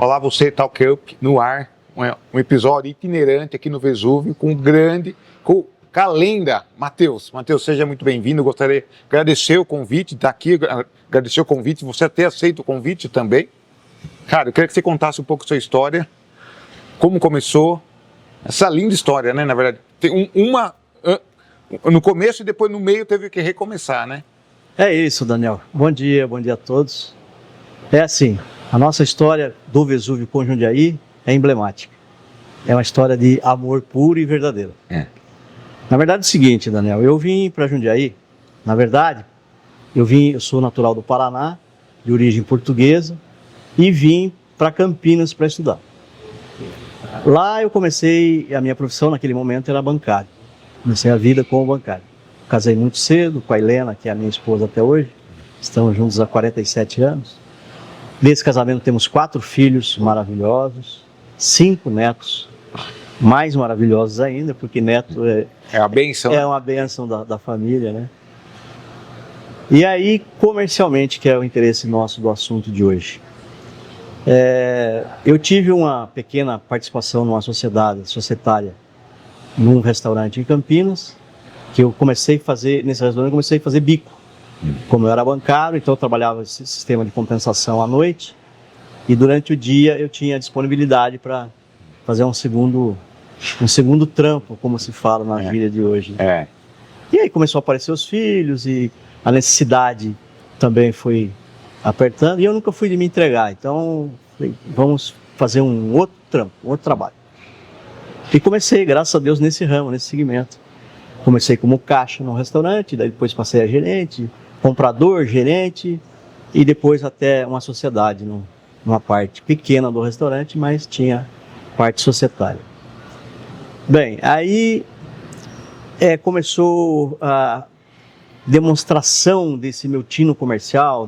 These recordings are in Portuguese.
Olá você, Talk Up, no ar, um episódio itinerante aqui no Vesúvio, com a lenda Matheus. Matheus, seja muito bem-vindo, gostaria de agradecer o convite, estar aqui, agradecer o convite, você até aceita o convite também. Cara, eu queria que você contasse um pouco a sua história, como começou, essa linda história, né, na verdade. Tem no começo e depois no meio teve que recomeçar, né? É isso, Daniel. Bom dia a todos. É assim, a nossa história do Vesúvio com Jundiaí é emblemática. É uma história de amor puro e verdadeiro. Na verdade é o seguinte, Daniel, eu vim para Jundiaí, na verdade, eu sou natural do Paraná, de origem portuguesa, e vim para Campinas para estudar. Lá eu comecei, a minha profissão naquele momento era bancário. Comecei a vida como bancário. Casei muito cedo com a Helena, que é a minha esposa até hoje. Estamos juntos há 47 anos. Nesse casamento temos 4 filhos maravilhosos, 5 netos mais maravilhosos ainda, porque neto é uma bênção. É uma bênção da família, né? E aí, comercialmente, que é o interesse nosso do assunto de hoje. Eu tive uma pequena participação numa societária, num restaurante em Campinas, que eu comecei a fazer, nesse restaurante eu comecei a fazer bico. Como eu era bancário, então eu trabalhava esse sistema de compensação à noite, e durante o dia eu tinha disponibilidade para fazer um segundo trampo, como se fala na gíria de hoje. E aí começou a aparecer os filhos, e a necessidade também foi apertando, e eu nunca fui de me entregar, então falei, vamos fazer um outro trampo, um outro trabalho. E comecei, graças a Deus, nesse ramo, nesse segmento. Comecei como caixa no restaurante, daí depois passei a gerente, comprador, gerente, e depois até uma sociedade, numa parte pequena do restaurante, mas tinha parte societária. Bem, aí começou a demonstração desse meu tino comercial,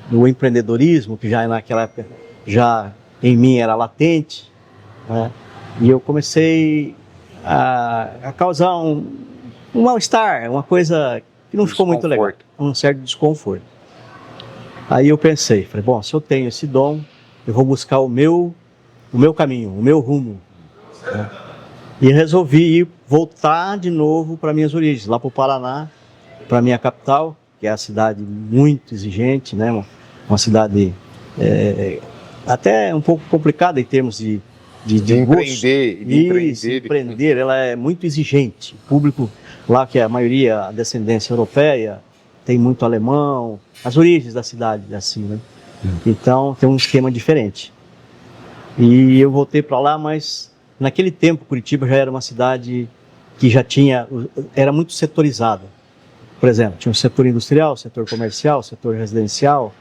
do empreendedorismo, que já naquela época já em mim era latente, né? E eu comecei a causar um mal-estar, uma coisa que não ficou muito legal, um certo desconforto. Aí eu pensei, falei, bom, se eu tenho esse dom, eu vou buscar o meu caminho, o meu rumo, né? E resolvi voltar de novo para minhas origens, lá para o Paraná, para minha capital, que é a cidade muito exigente, né? Uma cidade até um pouco complicada em termos de empreender, ela é muito exigente. O público lá, que é a maioria a descendência europeia, tem muito alemão, as origens da cidade, assim, né? Então tem um esquema diferente. E eu voltei para lá, mas naquele tempo Curitiba já era uma cidade que era muito setorizada. Por exemplo, tinha um setor industrial, setor comercial, setor residencial.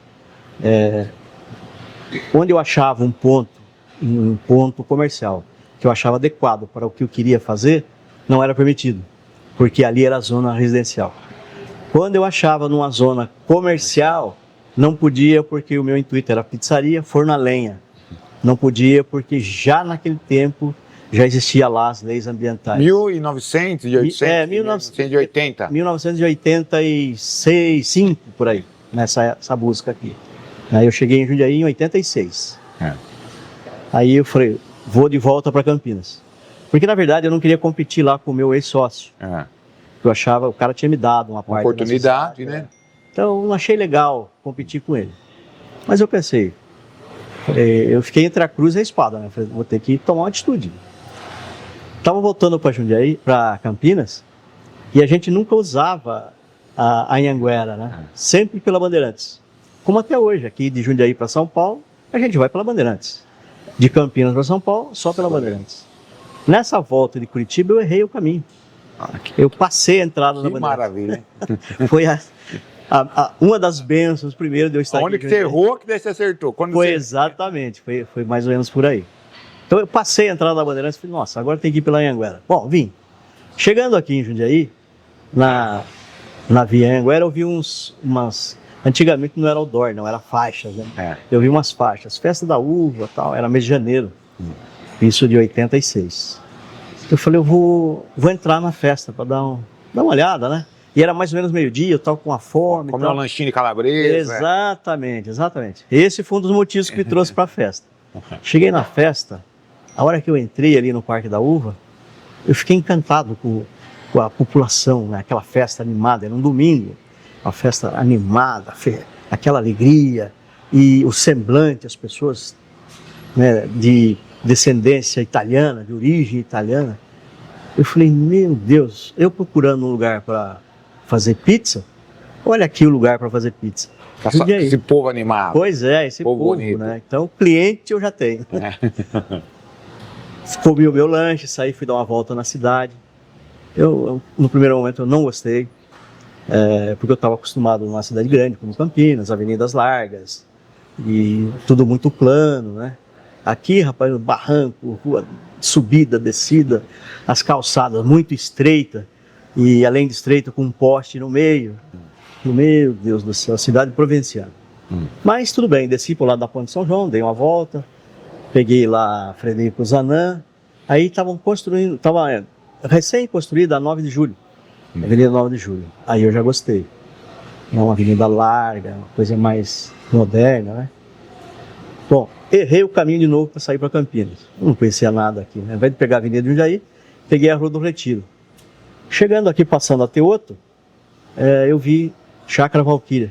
Onde eu achava um ponto comercial que eu achava adequado para o que eu queria fazer, não era permitido, porque ali era a zona residencial. Quando eu achava numa zona comercial, não podia, porque o meu intuito era pizzaria, forno a lenha. Não podia, porque já naquele tempo já existia lá as leis ambientais. 1980. 1986, por aí, nessa busca aqui. Aí eu cheguei em Jundiaí em 86. Aí eu falei, vou de volta para Campinas. Porque na verdade eu não queria competir lá com o meu ex-sócio. Eu achava, o cara tinha me dado uma parte oportunidade, né? Então eu não achei legal competir com ele. Mas eu pensei, eu fiquei entre a cruz e a espada, né? Falei, vou ter que tomar uma atitude. Estava voltando para Jundiaí, para Campinas, e a gente nunca usava a Anhanguera, né? Sempre pela Bandeirantes. Como até hoje, aqui de Jundiaí para São Paulo, a gente vai pela Bandeirantes. De Campinas para São Paulo, só pela Bandeirantes. Nessa volta de Curitiba, eu errei o caminho. Eu passei a entrada da Bandeirantes. Maravilha. Foi uma das bênçãos primeiro de eu estar Onde aqui. Onde que você errou, que daí você acertou? Exatamente, foi mais ou menos por aí. Então eu passei a entrada da Bandeirantes e falei, nossa, agora tem que ir pela Anhanguera. Bom, vim. Chegando aqui em Jundiaí, na Via Anhanguera, eu vi umas... Antigamente não era outdoor, não, era faixas, né? Eu vi umas faixas, festa da uva, tal, era mês de janeiro, isso de 86. Eu falei, eu vou entrar na festa para dar uma olhada, né? E era mais ou menos meio-dia, eu estava com uma fome. Comer um lanchinho de calabresa. Exatamente. Esse foi um dos motivos que me trouxe para a festa. Cheguei na festa, a hora que eu entrei ali no Parque da Uva, eu fiquei encantado com a população, né? Aquela festa animada, era um domingo, uma festa animada, aquela alegria e o semblante, as pessoas, né, de descendência italiana, de origem italiana. Eu falei, meu Deus, eu procurando um lugar para fazer pizza, olha aqui o lugar para fazer pizza. Esse povo animado. Pois é, esse povo, né? Então, cliente eu já tenho. Comi o meu lanche, saí, fui dar uma volta na cidade. No primeiro momento, eu não gostei, porque eu estava acostumado numa cidade grande, como Campinas, avenidas largas, e tudo muito plano, né? Aqui, rapaz, barranco, rua, subida, descida, as calçadas muito estreitas, e além de estreita, com um poste no meio. Meu Deus do céu, cidade provinciana. Mas tudo bem, desci por lá da Ponte São João, dei uma volta, peguei lá Frederico Zanã, aí estavam construindo, estava recém-construída a 9 de Julho, Avenida 9 de Julho. Aí eu já gostei. É uma avenida larga, uma coisa mais moderna, né? Bom, errei o caminho de novo para sair para Campinas. Não conhecia nada aqui, né? Ao invés de pegar a Avenida de Jundiaí, peguei a Rua do Retiro. Chegando aqui, passando a Teoto, eu vi Chácara Valquíria,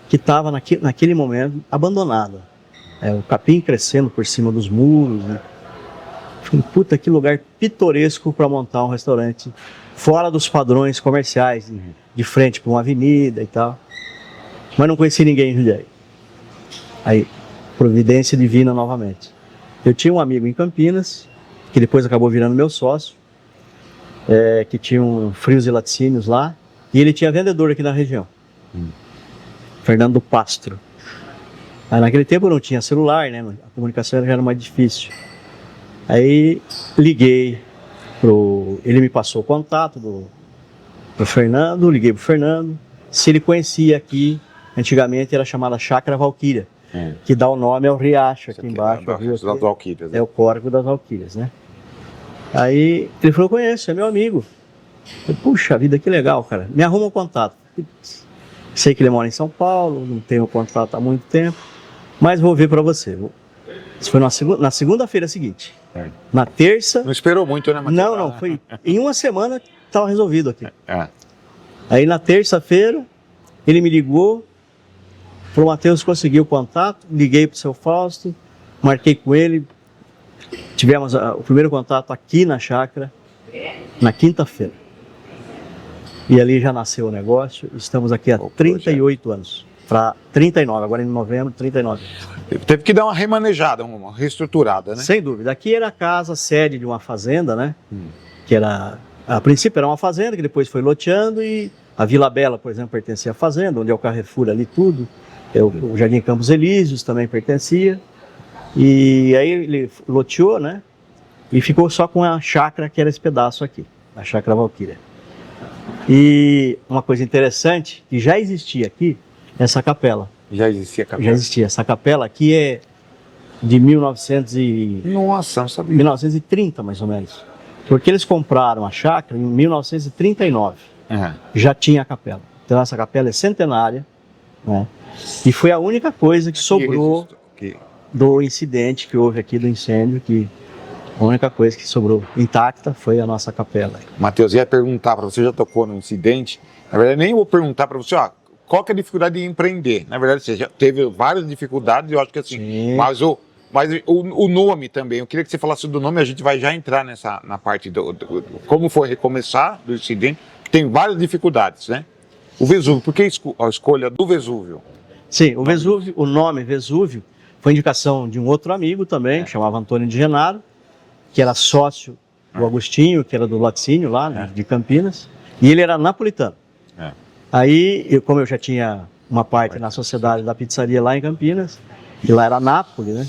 que estava naquele momento abandonada. O capim crescendo por cima dos muros, né? Falei, puta, que lugar pitoresco para montar um restaurante fora dos padrões comerciais, de frente para uma avenida e tal. Mas não conheci ninguém em Jundiaí. Aí, providência divina novamente. Eu tinha um amigo em Campinas, que depois acabou virando meu sócio, que tinha um frios e laticínios lá, e ele tinha vendedor aqui na região. Fernando Pastro. Aí naquele tempo não tinha celular, né? A comunicação já era mais difícil. Aí liguei ele me passou o contato pro Fernando, liguei pro Fernando, se ele conhecia aqui, antigamente era chamada Chácara Valquíria, que dá o nome ao riacho aqui embaixo. Das Valquírias, né? É o córrego das Valquírias, né? Aí ele falou, conheço, é meu amigo. Eu, puxa vida, que legal, cara. Me arruma um contato. Sei que ele mora em São Paulo, não tenho contato há muito tempo, mas vou ver para você. Isso foi na segunda-feira seguinte. Na terça... Não esperou muito, né, Matheus? Não, foi em uma semana estava resolvido aqui. Aí na terça-feira, ele me ligou, falou, Matheus, conseguiu o contato, liguei para o seu Fausto, marquei com ele, tivemos o primeiro contato aqui na chácara, na quinta-feira. E ali já nasceu o negócio, estamos aqui há 38 anos, para 39, agora em novembro, 39. Teve que dar uma remanejada, uma reestruturada, né? Sem dúvida. Aqui era a casa, sede de uma fazenda, né? Que era, a princípio era uma fazenda, que depois foi loteando, e a Vila Bela, por exemplo, pertencia à fazenda, onde é o Carrefour ali tudo. O Jardim Campos Elíseos também pertencia. E aí ele loteou, né? E ficou só com a chácara, que era esse pedaço aqui, a Chácara Valquíria. E uma coisa interessante, que já existia aqui, essa capela. Já existia a capela? Já existia. Essa capela aqui é de 1900 Nossa, não sabia. 1930, mais ou menos. Porque eles compraram a chácara em 1939. Já tinha a capela. Então essa capela é centenária, né? E foi a única coisa que sobrou do incidente que houve aqui, do incêndio, que a única coisa que sobrou intacta foi a nossa capela. Matheus, ia perguntar para você, já tocou no incidente, na verdade nem vou perguntar para você, qual que é a dificuldade de empreender? Na verdade, você já teve várias dificuldades, eu acho que assim, sim. Mas o nome também, eu queria que você falasse do nome, a gente vai já entrar na parte como foi recomeçar do incidente, tem várias dificuldades, né? O Vesúvio, por que a escolha do Vesúvio? Sim, o nome Vesúvio foi indicação de um outro amigo também, que chamava Antônio de Genaro, que era sócio do Agostinho, que era do laticínio lá, né, de Campinas, e ele era napolitano. Aí, como eu já tinha uma parte na sociedade da pizzaria lá em Campinas, e lá era Nápoles, né?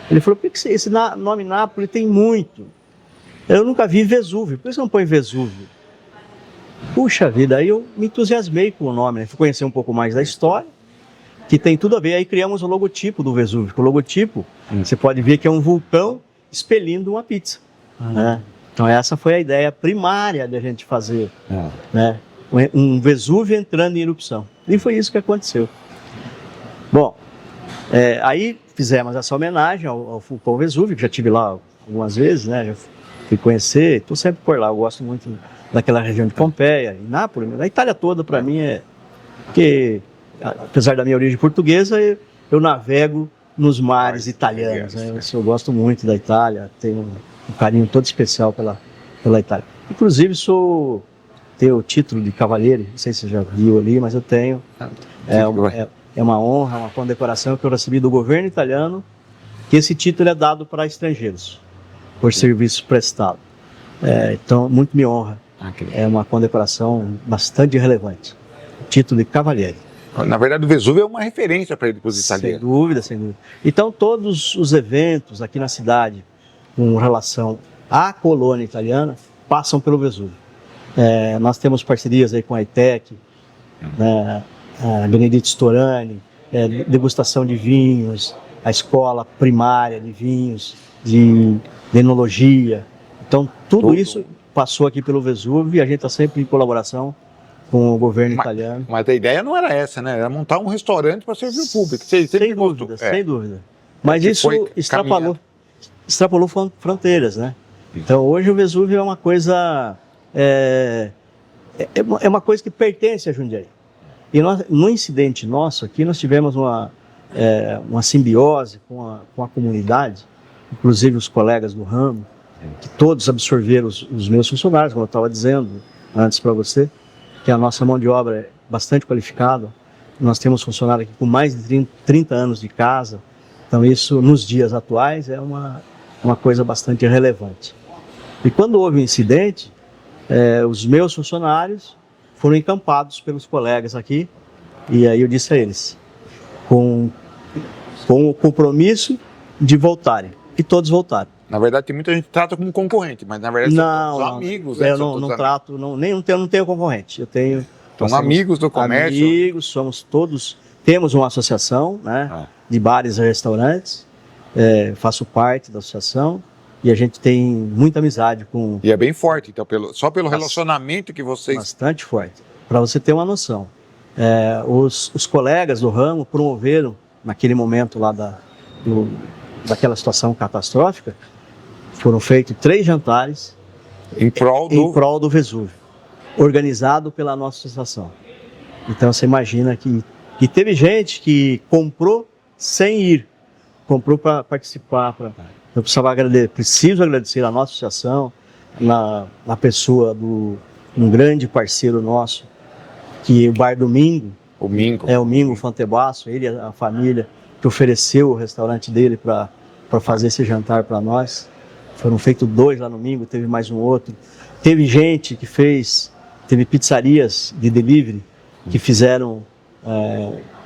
Ele falou, por que esse nome Nápoles tem muito? Eu nunca vi Vesúvio, por que você não põe Vesúvio? Puxa vida, aí eu me entusiasmei com o nome, né? Fui conhecer um pouco mais da história, que tem tudo a ver, aí criamos o logotipo do Vesúvio. O logotipo, você pode ver que é um vulcão expelindo uma pizza. Né? Então essa foi a ideia primária da gente fazer, né? Um Vesúvio entrando em erupção. E foi isso que aconteceu. Bom, aí fizemos essa homenagem ao vulcão Vesúvio, que já estive lá algumas vezes, né? Já fui conhecer, estou sempre por lá. Eu gosto muito daquela região de Pompeia, e Nápoles. A Itália toda, para mim, porque, apesar da minha origem portuguesa, eu navego nos mares italianos. Né? Eu gosto muito da Itália, tenho um carinho todo especial pela Itália. Inclusive, tenho o título de cavalheiro, não sei se você já viu ali, mas eu tenho. É uma honra, uma condecoração que eu recebi do governo italiano, que esse título é dado para estrangeiros, por serviço prestado. Então, muito me honra. É uma condecoração bastante relevante. Título de cavalheiro. Na verdade, o Vesúvio é uma referência para ele, para os italianos. Sem dúvida, sem dúvida. Então, todos os eventos aqui na cidade, com relação à colônia italiana, passam pelo Vesúvio. Nós temos parcerias aí com a ITEC, né, a Benedito Storani, degustação de vinhos, a escola primária de vinhos, de enologia. Então, tudo isso passou aqui pelo Vesúvio e a gente está sempre em colaboração com o governo italiano. Mas a ideia não era essa, né? Era montar um restaurante para servir o público. Sem dúvida. Mas isso extrapolou fronteiras, né? Então, hoje o Vesúvio é uma coisa... É uma coisa que pertence a Jundiaí. E no incidente nosso aqui, nós tivemos uma simbiose com a comunidade, inclusive os colegas do ramo, que todos absorveram os meus funcionários, como eu estava dizendo antes para você, que a nossa mão de obra é bastante qualificada. Nós temos funcionários aqui com mais de 30 anos de casa, então isso, nos dias atuais, é uma coisa bastante relevante. E quando houve um incidente, os meus funcionários foram encampados pelos colegas aqui, e aí eu disse a eles, com o compromisso de voltarem, e todos voltaram. Na verdade, tem muita gente que trata como concorrente, mas na verdade são amigos. Né? Eu não tenho concorrente, eu tenho... São amigos do comércio? Amigos, temos uma associação, né, de bares e restaurantes, faço parte da associação, e a gente tem muita amizade com... E é bem forte, então, só pelo relacionamento que vocês... Bastante forte. Para você ter uma noção, os colegas do ramo promoveram, naquele momento lá daquela situação catastrófica, foram feitos 3 jantares em prol do Vesúvio, organizado pela nossa associação. Então você imagina que teve gente que comprou sem ir, comprou para participar. Eu preciso agradecer a nossa associação, na pessoa um grande parceiro nosso, que é o Bar do Mingo. O Mingo Fantebasso, ele e a família, que ofereceu o restaurante dele para fazer esse jantar para nós. Foram feitos 2 lá no Mingo, teve mais um outro. Teve gente que teve pizzarias de delivery que fizeram,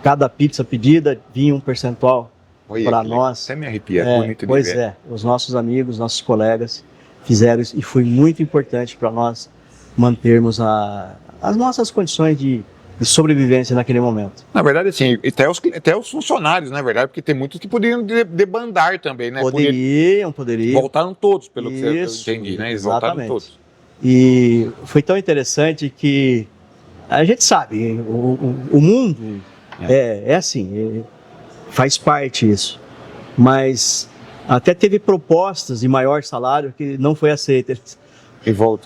cada pizza pedida vinha um percentual para nós. Até me arrepia, é bonito de ver. Os nossos amigos, nossos colegas fizeram isso e foi muito importante para nós mantermos as nossas condições de sobrevivência naquele momento. Na verdade, assim, até os funcionários, na verdade, porque tem muitos que poderiam debandar também, né? Poderiam. Voltaram todos, pelo que eu entendi, né? Eles voltaram todos. E foi tão interessante que a gente sabe, o mundo é assim, faz parte isso. Mas até teve propostas de maior salário que não foi aceita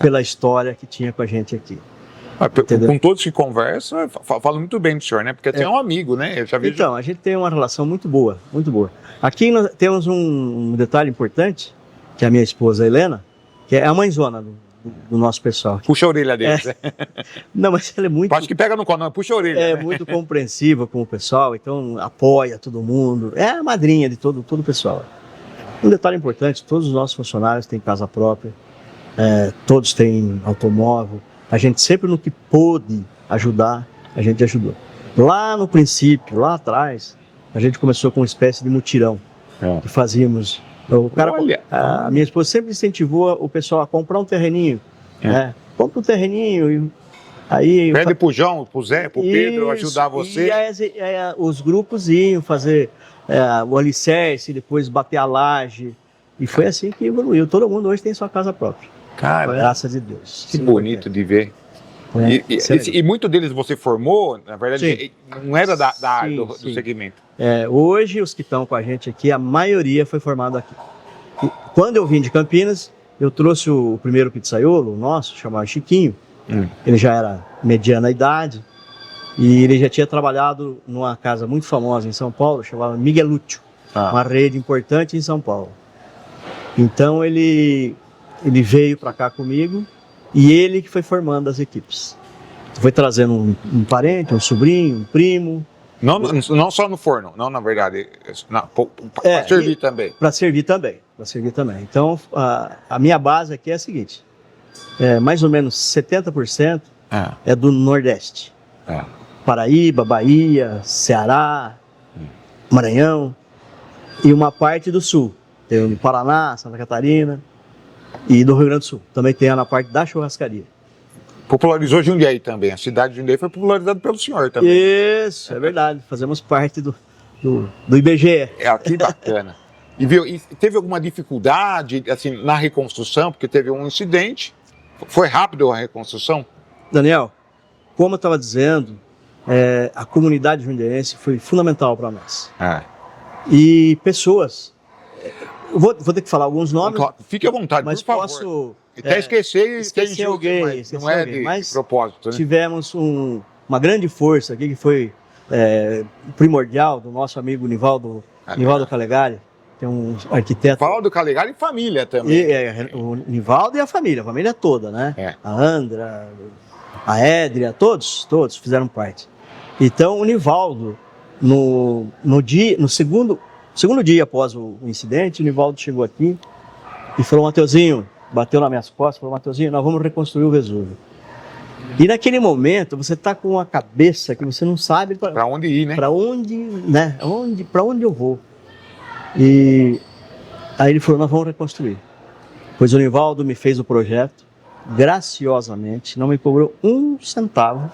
pela história que tinha com a gente aqui. Com todos que conversam, falam muito bem do senhor, né? Porque é um amigo, né? Eu já vejo... Então, a gente tem uma relação muito boa, muito boa. Aqui nós temos um detalhe importante, que é a minha esposa Helena, que é a mãezona do nosso pessoal. Puxa a orelha deles. Não, mas ela é muito... Acho que pega no colo, puxa a orelha. É, né? Muito compreensiva com o pessoal, então apoia todo mundo. É a madrinha de todo o pessoal. Um detalhe importante, todos os nossos funcionários têm casa própria, todos têm automóvel. A gente sempre no que pôde ajudar, a gente ajudou. Lá no princípio, lá atrás, a gente começou com uma espécie de mutirão que fazíamos. A minha esposa sempre incentivou o pessoal a comprar um terreninho. Compra um terreninho e aí... Pede pro João, pro Zé, pro Pedro ajudar você. E aí, os grupos iam fazer o alicerce, depois bater a laje. E foi assim que evoluiu. Todo mundo hoje tem sua casa própria. Cara, graças a Deus. Que bonito de ver. E muito deles você formou, na verdade, não era da área do segmento. Hoje, os que estão com a gente aqui, a maioria foi formada aqui. E quando eu vim de Campinas, eu trouxe o primeiro pizzaiolo, o nosso, chamado Chiquinho. Ele já era mediana idade e ele já tinha trabalhado numa casa muito famosa em São Paulo, chamada Miguelúcio, uma rede importante em São Paulo. Então ele veio para cá comigo e ele que foi formando as equipes. Foi trazendo um parente, um sobrinho, um primo. Não só no forno, não, na verdade, para servir também. Para servir também. Então, a minha base aqui é a seguinte, mais ou menos 70% é do Nordeste. Paraíba, Bahia, Ceará, Maranhão e uma parte do Sul. Tem o Paraná, Santa Catarina e do Rio Grande do Sul. Também tem na parte da churrascaria. Popularizou Jundiaí também. A cidade de Jundiaí foi popularizada pelo senhor também. Isso, é verdade. Fazemos parte do IBGE. Que bacana. E teve alguma dificuldade assim, na reconstrução? Porque teve um incidente. Foi rápido a reconstrução? Daniel, como eu estava dizendo, a comunidade jundiaense foi fundamental para nós. E pessoas... Eu vou ter que falar alguns nomes. Fique à vontade, mas por favor. Posso... Até esquecer alguém, mas não é de propósito. Né? Tivemos uma grande força aqui que foi primordial do nosso amigo Nivaldo Calegari, que é um arquiteto. Fala do Calegari e família também. O Nivaldo e a família toda, né? A Andra, a Édria, todos fizeram parte. Então o Nivaldo, no segundo dia após o incidente, o Nivaldo chegou aqui e falou: Mateuzinho, bateu nas minhas costas, falou: Mateuzinho, nós vamos reconstruir o Vesúvio. E naquele momento você está com uma cabeça que você não sabe para onde ir, né? Para onde eu vou. E aí ele falou: nós vamos reconstruir. Pois o Nivaldo me fez o projeto, graciosamente, não me cobrou um centavo,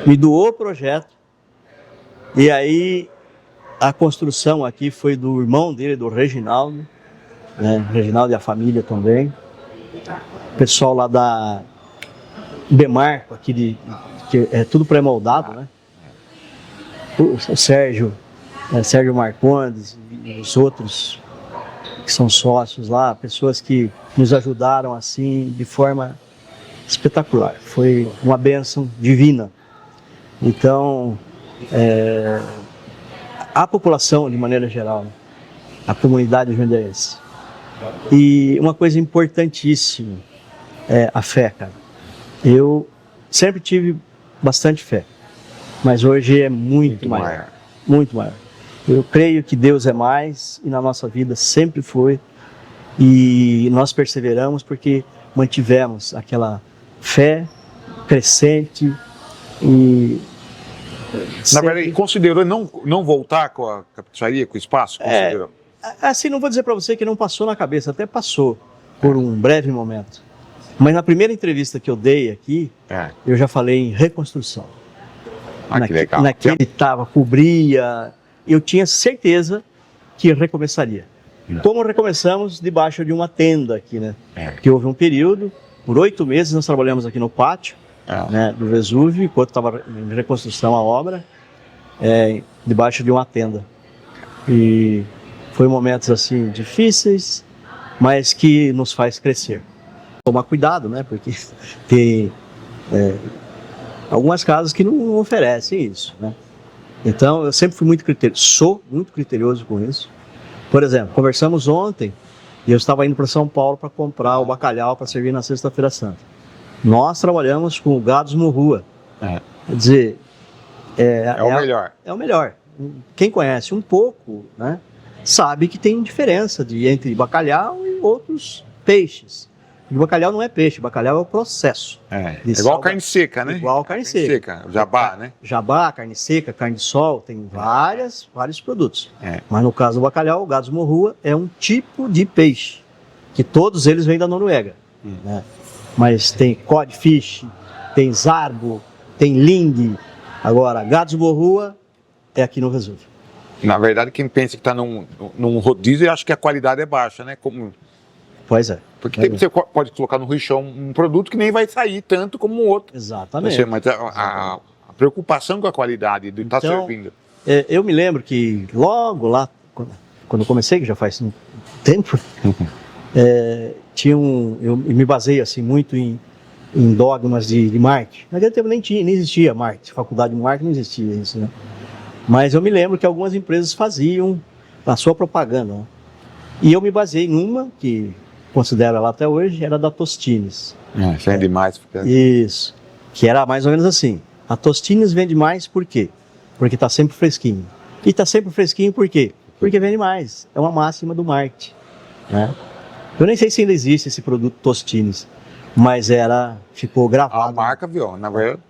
me doou o projeto. E aí a construção aqui foi do irmão dele, do Reginaldo, Reginaldo e a família também. O pessoal lá da Bemarco, que é tudo pré-moldado, né? O Sérgio Marcondes e os outros que são sócios lá, pessoas que nos ajudaram assim de forma espetacular. Foi uma bênção divina. Então, a população de maneira geral, né? A comunidade jundiaense. E uma coisa importantíssima é a fé, cara. Eu sempre tive bastante fé, mas hoje é muito maior. Muito maior. Eu creio que Deus é mais e na nossa vida sempre foi. E nós perseveramos porque mantivemos aquela fé crescente e... Na verdade, considerou não voltar com a pizzaria, com o espaço? Considerou? Assim, não vou dizer para você que não passou na cabeça, até passou por um breve momento. Mas na primeira entrevista que eu dei aqui, eu já falei em reconstrução. Que legal. Naquele cobria, eu tinha certeza que recomeçaria. Como recomeçamos debaixo de uma tenda aqui, né? Porque houve um período, por 8 meses nós trabalhamos aqui no pátio, né, do Vesúvio, enquanto estava em reconstrução a obra, debaixo de uma tenda. E foi momentos assim difíceis, mas que nos faz crescer. Tomar cuidado, né? Porque tem algumas casas que não oferecem isso, né? Então eu sempre fui sou muito criterioso com isso. Por exemplo, conversamos ontem e eu estava indo para São Paulo para comprar o bacalhau para servir na Sexta-feira Santa. Nós trabalhamos com o Gados Morrua. Quer dizer, o melhor. É o melhor. Quem conhece um pouco, né, sabe que tem diferença entre bacalhau e outros peixes. O bacalhau não é peixe, o bacalhau é o processo. Igual carne seca, né? Igual carne seca. Jabá, né? Jabá, carne seca, carne de sol, tem vários produtos. Mas no caso do bacalhau, o Gados Morrua é um tipo de peixe, que todos eles vêm da Noruega. Né? Mas tem codfish, tem zarbo, tem ling. Agora, Gados Morrua é aqui no Vesúvio. Na verdade, quem pensa que está num rodízio, acha que a qualidade é baixa, né? Pois é. Porque você pode colocar no Richão um produto que nem vai sair tanto como o outro. Exatamente. Mas a preocupação com a qualidade do estar servindo. Eu me lembro que logo lá, quando eu comecei, que já faz um tempo, eu me baseei assim, muito em dogmas de marketing. Naquele tempo nem existia marketing, faculdade de marketing não existia isso, né? Mas eu me lembro que algumas empresas faziam a sua propaganda, né? E eu me baseei numa, que considero ela até hoje, era da Tostines. Isso é demais. Isso, que era mais ou menos assim. A Tostines vende mais por quê? Porque está sempre fresquinho. E está sempre fresquinho por quê? Porque vende mais. É uma máxima do marketing, né? Eu nem sei se ainda existe esse produto Tostines, mas ficou gravado. A marca, viu? Na verdade,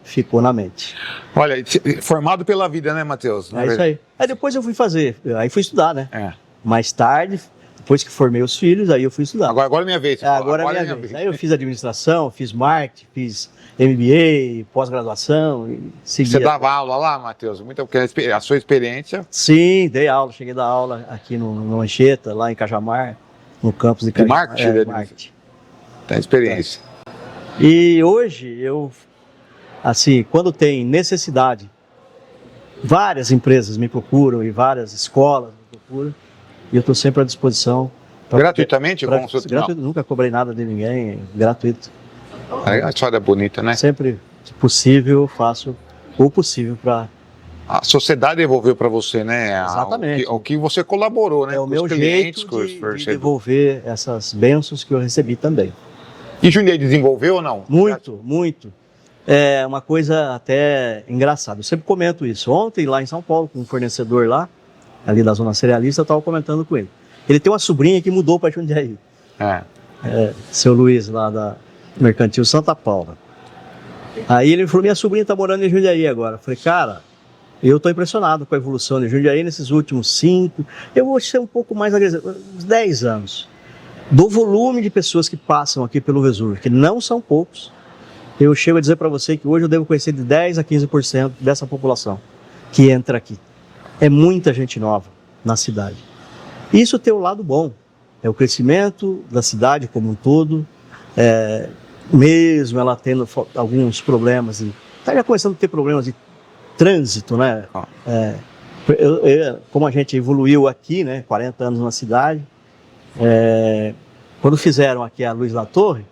ficou na mente. olha, formado pela vida, né, Matheus? É isso aí. Aí depois eu fui fui estudar, né? É. Mais tarde, depois que formei os filhos, aí eu fui estudar. Agora é minha vez. Agora é minha vez. Aí eu fiz administração, fiz marketing, fiz MBA, pós-graduação. Você dava aula lá, Matheus? Porque a sua experiência... Sim, dei aula. Cheguei a dar aula aqui no Anchieta, lá em Cajamar, no campus de Cajamar. Marketing? Tem experiência. E hoje, assim, quando tem necessidade, várias empresas me procuram e várias escolas me procuram, e eu estou sempre à disposição. Gratuitamente? Gratuito, nunca cobrei nada de ninguém, gratuito. A história é bonita, né? Sempre, se possível, faço o possível para... A sociedade devolveu para você, né? Exatamente. O que você colaborou, né? É o meu jeito de devolver essas bênçãos que eu recebi também. E Jundiaí desenvolveu ou não? Muito, muito. É uma coisa até engraçada. Eu sempre comento isso. Ontem, lá em São Paulo, com um fornecedor lá, ali da Zona Cerealista, eu estava comentando com ele. Ele tem uma sobrinha que mudou para Jundiaí. Seu Luiz, lá da Mercantil Santa Paula. Aí ele falou, minha sobrinha está morando em Jundiaí agora. Eu falei, cara, eu estou impressionado com a evolução de Jundiaí nesses últimos 5, eu vou ser um pouco mais agressivo, uns 10 anos. Do volume de pessoas que passam aqui pelo Vesúvio, que não são poucos, eu chego a dizer para você que hoje eu devo conhecer de 10% a 15% dessa população que entra aqui. É muita gente nova na cidade. Isso tem o lado bom, é o crescimento da cidade como um todo, mesmo ela tendo alguns problemas, está já começando a ter problemas de trânsito, né? Como a gente evoluiu aqui, né, 40 anos na cidade, quando fizeram aqui a Luz da Torre,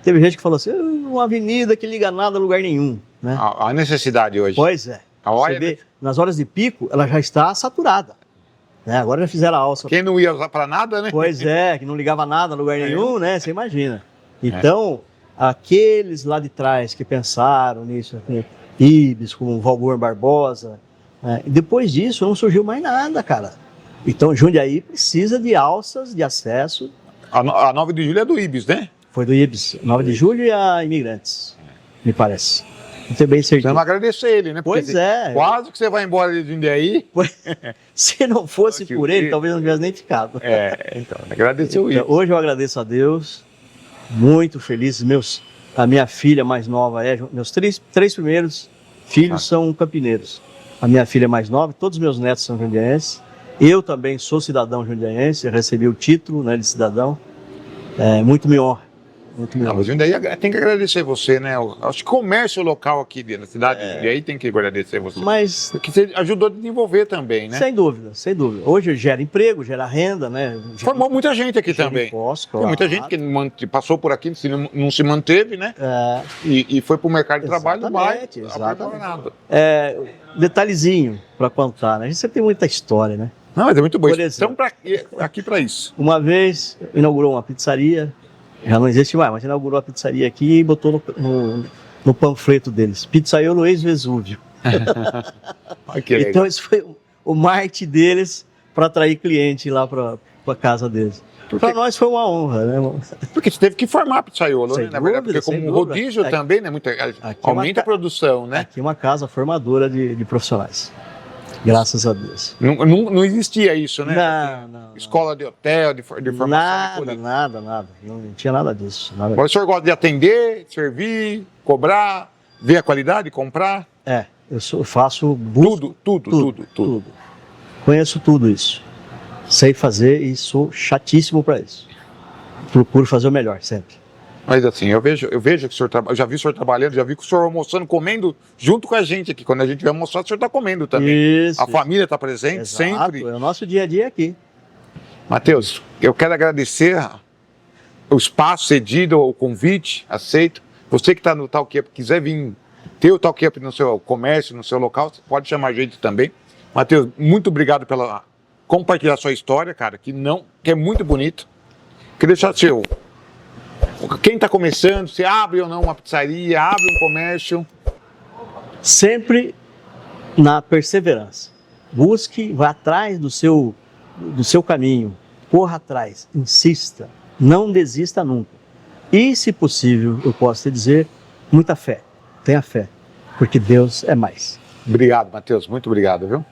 teve gente que falou assim, uma avenida que liga nada a lugar nenhum, né? A necessidade hoje. Pois é. Você vê, nas horas de pico, ela já está saturada, né? Agora já fizeram a alça. Quem não ia usar para nada, né? Pois é, que não ligava nada a lugar nenhum, né? Você imagina. Então, aqueles lá de trás que pensaram nisso, Ibis, como o Valmor Barbosa, depois disso não surgiu mais nada, cara. Então, Jundiaí precisa de alças de acesso. A 9 de julho é do Ibis, né? Foi do Ibis, 9 de julho e a Imigrantes, me parece. Não tenho bem certeza. Você não agradecer ele, né? Porque quase que você vai embora de Jundiaí. Se não fosse por ele, talvez não tivesse nem ficado. Então, agradecer o Ibis. Hoje eu agradeço a Deus, muito feliz. A minha filha mais nova meus três primeiros filhos são campineiros. A minha filha mais nova, todos os meus netos são jundiaenses. Eu também sou cidadão jundiaense, recebi o título, né, de cidadão. Muito me honra. Mas Jundiaí tem que agradecer você, né? Acho que o comércio local aqui na cidade de Jundiaí tem que agradecer você. Porque você ajudou a desenvolver também, né? Sem dúvida, sem dúvida. Hoje gera emprego, gera renda, né? Formou muita gente aqui também. Imposto, claro. Tem muita gente que passou por aqui, não se manteve, né? E foi para o mercado de trabalho mais aprimorado. Detalhezinho para contar, né? A gente sempre tem muita história, né? Não, mas é muito bom. Estamos aqui para isso. Uma vez inaugurou uma pizzaria, já não existe mais, mas inaugurou a pizzaria aqui e botou no panfleto deles, Pizzaiolo ex-Vesúvio. Então esse foi o marketing deles para atrair cliente lá para a casa deles. Para nós foi uma honra, né? Porque você teve que formar pizzaiolo, né? Na verdade, porque como rodízio aqui, também, né? Aumenta a produção, né? Aqui é uma casa formadora de profissionais. Graças a Deus. Não existia isso, né? Não. Escola de hotel, de formação. Nada. Não tinha nada disso. Agora o senhor gosta de atender, servir, cobrar, ver a qualidade, comprar? Eu faço tudo. Conheço tudo isso. Sei fazer e sou chatíssimo para isso. Procuro fazer o melhor sempre. Mas assim, eu vejo que o senhor eu já vi o senhor trabalhando, já vi que o senhor almoçando, comendo junto com a gente aqui. Quando a gente vai almoçar, o senhor está comendo também. Isso. A família está presente Exato, sempre. é o nosso dia a dia aqui. Matheus, eu quero agradecer o espaço cedido, o convite aceito. Você que está no Talk Up, quiser vir ter o Talk Up no seu comércio, no seu local, você pode chamar a gente também. Matheus, muito obrigado pela compartilhar sua história, cara, que é muito bonito. Queria deixar quem está começando, se abre ou não uma pizzaria, abre um comércio. Sempre na perseverança. Busque, vá atrás do seu caminho, corra atrás, insista, não desista nunca. E, se possível, eu posso te dizer, muita fé, tenha fé, porque Deus é mais. Obrigado, Matheus, muito obrigado, viu?